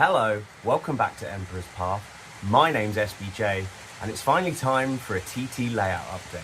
Hello, welcome back to Emperor's Path. My name's SBJ, and it's finally time for a TT layout update.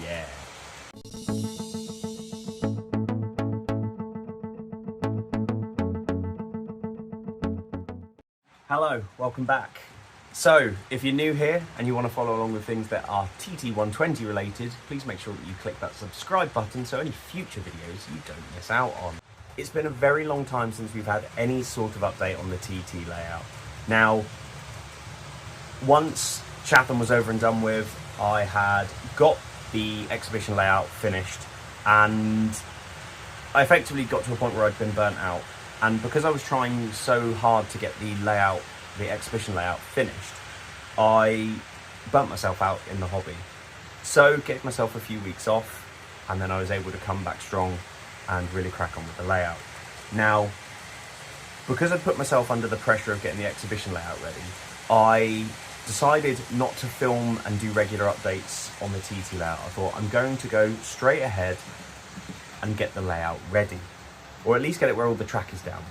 Yeah. Hello, welcome back. So, if you're new here and you want to follow along with things that are TT120 related, please make sure that you click that subscribe button so any future videos you don't miss out on. It's been a very long time since we've had any sort of update on the TT layout. Now, once Chatham was over and done with, I had got the exhibition layout finished, and I effectively got to a point where I'd been burnt out. And because I was trying so hard to get the layout, the exhibition layout finished, I burnt myself out in the hobby. So gave myself a few weeks off, and then I was able to come back strong and really crack on with the layout. Now, because I put myself under the pressure of getting the exhibition layout ready, I decided not to film and do regular updates on the TT layout. I thought I'm going to go straight ahead and get the layout ready, or at least get it where all the track is down.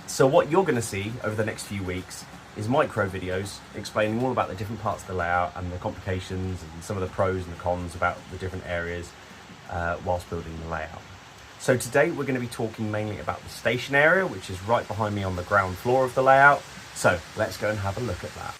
So what you're going to see over the next few weeks is micro videos explaining all about the different parts of the layout and the complications and some of the pros and the cons about the different areas whilst building the layout. So today we're going to be talking mainly about the station area, which is right behind me on the ground floor of the layout. So let's go and have a look at that.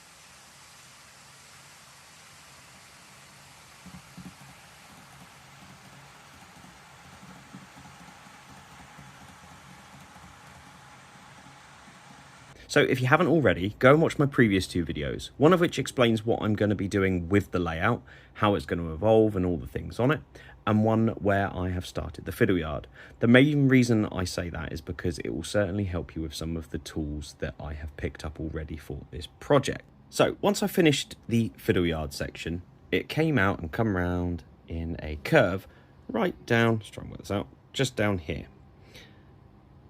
So if you haven't already, go and watch my previous two videos, one of which explains what I'm going to be doing with the layout, how it's going to evolve and all the things on it, and one where I have started the fiddle yard. The main reason I say that is because it will certainly help you with some of the tools that I have picked up already for this project. So once I finished the fiddle yard section, it came out and come round in a curve right down, let's try and work this out, just down here.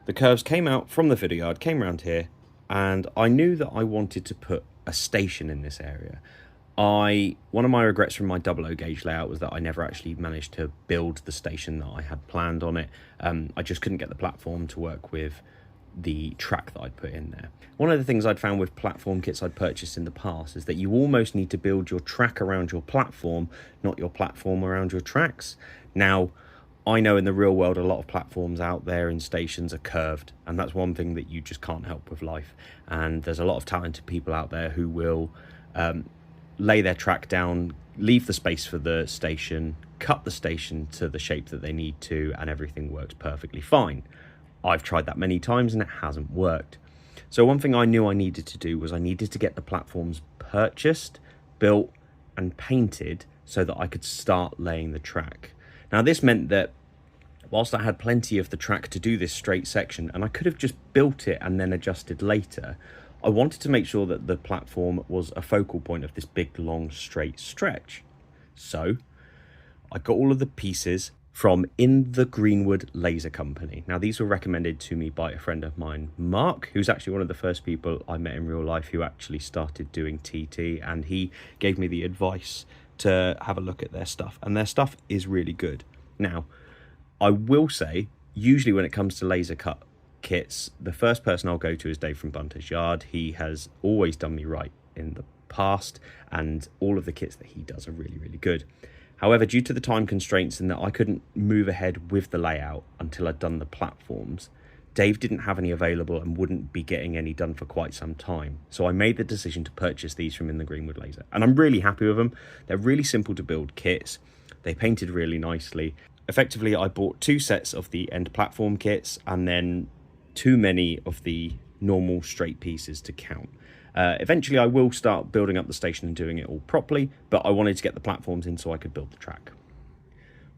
The curves came out from the fiddle yard, came round here, and I knew that I wanted to put a station in this area. One of my regrets from my 00 gauge layout was that I never actually managed to build the station that I had planned on it. I just couldn't get the platform to work with the track that I'd put in there. One of the things I'd found with platform kits I'd purchased in the past is that you almost need to build your track around your platform, not your platform around your tracks. Now, I know in the real world a lot of platforms out there in stations are curved, and that's one thing that you just can't help with life. And there's a lot of talented people out there who will lay their track down, leave the space for the station, cut the station to the shape that they need to, and everything works perfectly fine. I've tried that many times and it hasn't worked. So one thing I knew I needed to do was I needed to get the platforms purchased, built and painted so that I could start laying the track. Now this meant that whilst I had plenty of the track to do this straight section, and I could have just built it and then adjusted later, I wanted to make sure that the platform was a focal point of this big, long, straight stretch. So I got all of the pieces from In the Greenwood Laser Company. Now these were recommended to me by a friend of mine, Mark, who's actually one of the first people I met in real life who actually started doing TT, and he gave me the advice to have a look at their stuff, and their stuff is really good. Now, I will say, usually when it comes to laser cut kits, the first person I'll go to is Dave from Bunter's Yard. He has always done me right in the past, and all of the kits that he does are really, really good. However, due to the time constraints and that I couldn't move ahead with the layout until I'd done the platforms, Dave didn't have any available and wouldn't be getting any done for quite some time. So I made the decision to purchase these from In the Greenwood Laser, and I'm really happy with them. They're really simple to build kits. They painted really nicely. Effectively, I bought 2 sets of the end platform kits and then too many of the normal straight pieces to count. Eventually, I will start building up the station and doing it all properly, but I wanted to get the platforms in so I could build the track.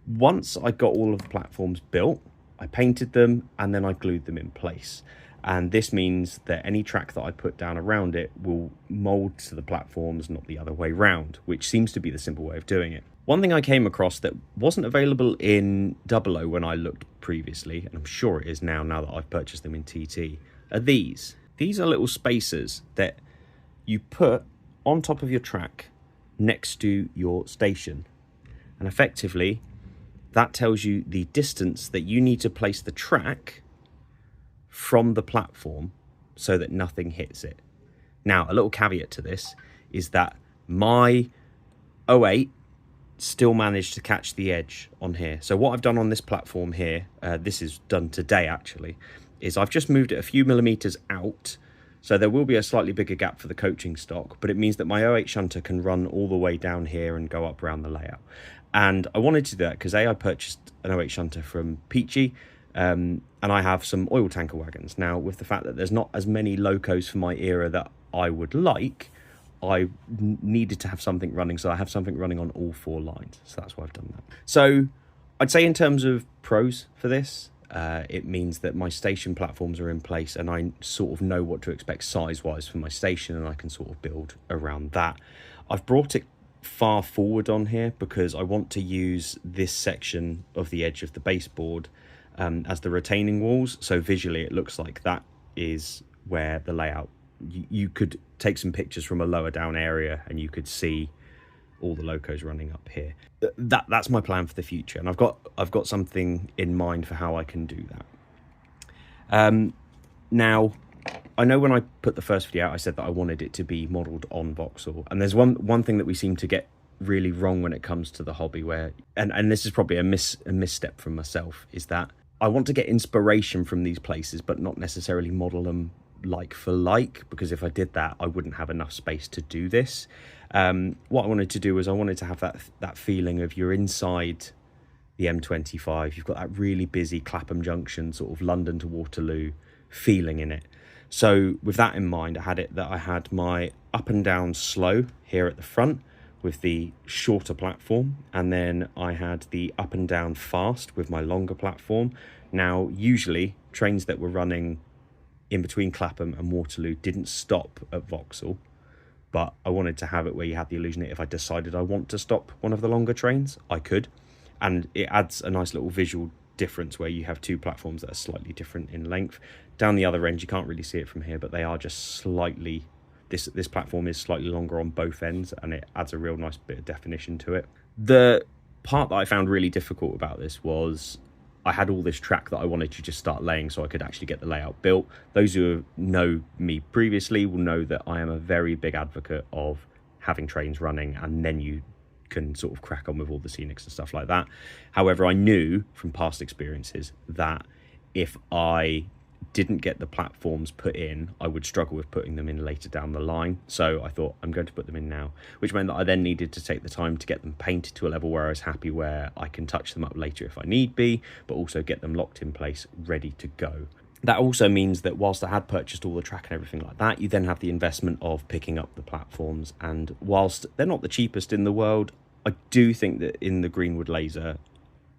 Once I got all of the platforms built, I painted them and then I glued them in place. And this means that any track that I put down around it will mold to the platforms, not the other way round, which seems to be the simple way of doing it. One thing I came across that wasn't available in 00 when I looked previously, and I'm sure it is now that I've purchased them in TT, are these. These are little spacers that you put on top of your track next to your station. And effectively, that tells you the distance that you need to place the track from the platform so that nothing hits it. Now, a little caveat to this is that my 08 still managed to catch the edge on here. So what I've done on this platform here, this is done today actually, is I've just moved it a few millimeters out. So there will be a slightly bigger gap for the coaching stock, but it means that my 08 shunter can run all the way down here and go up around the layout. And I wanted to do that because I purchased an 08 shunter from Peachy, and I have some oil tanker wagons. Now, with the fact that there's not as many locos for my era that I would like, I needed to have something running, so I have something running on all 4 lines. So that's why I've done that. So I'd say in terms of pros for this, it means that my station platforms are in place and I sort of know what to expect size-wise for my station, and I can sort of build around that. I've brought it far forward on here because I want to use this section of the edge of the baseboard as the retaining walls. So visually it looks like that is where the layout, you could take some pictures from a lower down area and you could see all the locos running up here. That's my plan for the future, and I've got something in mind for how I can do that. Now, I know when I put the first video out, I said that I wanted it to be modelled on Vauxhall, and there's one thing that we seem to get really wrong when it comes to the hobby, where and this is probably a misstep from myself, is that I want to get inspiration from these places but not necessarily model them like for like, because if I did that I wouldn't have enough space to do this. What I wanted to do was I wanted to have that feeling of you're inside the M25, you've got that really busy Clapham Junction, sort of London to Waterloo feeling in it. So with that in mind, I had my up and down slow here at the front with the shorter platform, and then I had the up and down fast with my longer platform. Now, usually trains that were running in between Clapham and Waterloo didn't stop at Vauxhall, but I wanted to have it where you had the illusion that if I decided I want to stop one of the longer trains, I could. And it adds a nice little visual difference where you have 2 platforms that are slightly different in length. Down the other end, you can't really see it from here, but they are just slightly, this platform is slightly longer on both ends, and it adds a real nice bit of definition to it. The part that I found really difficult about this was I had all this track that I wanted to just start laying so I could actually get the layout built. Those who know me previously will know that I am a very big advocate of having trains running, and then you can sort of crack on with all the scenics and stuff like that. However, I knew from past experiences that if I didn't get the platforms put in, I would struggle with putting them in later down the line. So I thought I'm going to put them in now, which meant that I then needed to take the time to get them painted to a level where I was happy, where I can touch them up later if I need be, but also get them locked in place, ready to go. That also means that whilst I had purchased all the track and everything like that, you then have the investment of picking up the platforms. And whilst they're not the cheapest in the world, I do think that in the Greenwood Laser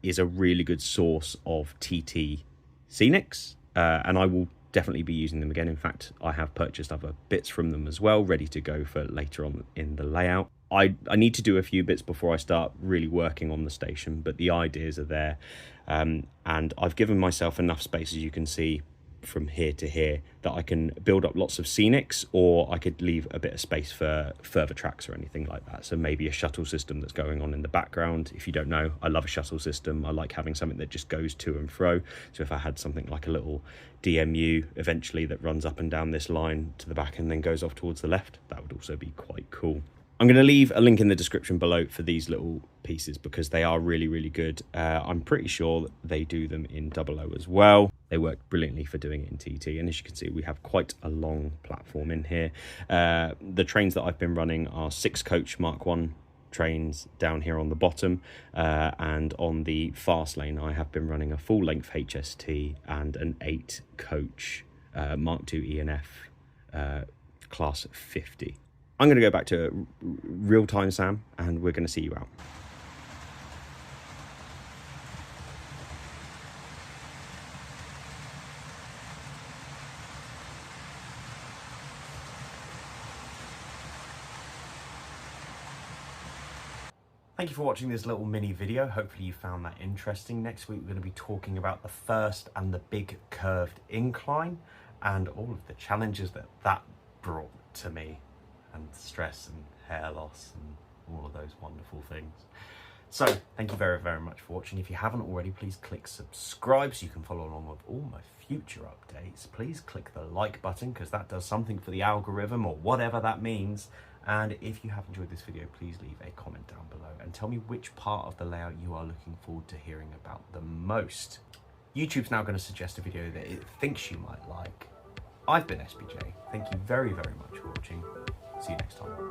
is a really good source of TT scenics. And I will definitely be using them again. In fact, I have purchased other bits from them as well, ready to go for later on in the layout. I need to do a few bits before I start really working on the station, but the ideas are there. And I've given myself enough space, as you can see, from here to here, that I can build up lots of scenics, or I could leave a bit of space for further tracks or anything like that. So maybe a shuttle system that's going on in the background. If you don't know, I love a shuttle system. I like having something that just goes to and fro. So if I had something like a little DMU eventually that runs up and down this line to the back and then goes off towards the left, that would also be quite cool. I'm going to leave a link in the description below for these little pieces because they are really, really good. I'm pretty sure that they do them in 00 as well. They work brilliantly for doing it in TT. And as you can see, we have quite a long platform in here. The trains that I've been running are 6 coach Mark 1 trains down here on the bottom. And on the fast lane, I have been running a full length HST and an 8 coach Mark II ENF class 50. I'm going to go back to real time, Sam, and we're going to see you out. Thank you for watching this little mini video. Hopefully you found that interesting. Next week we're going to be talking about the first and the big curved incline and all of the challenges that brought to me, and stress and hair loss and all of those wonderful things. So, thank you very, very much for watching. If you haven't already, please click subscribe so you can follow along with all my future updates. Please click the like button because that does something for the algorithm or whatever that means. And if you have enjoyed this video, please leave a comment down below and tell me which part of the layout you are looking forward to hearing about the most. YouTube's now going to suggest a video that it thinks you might like. I've been SBJ. Thank you very, very much for watching. See you next time.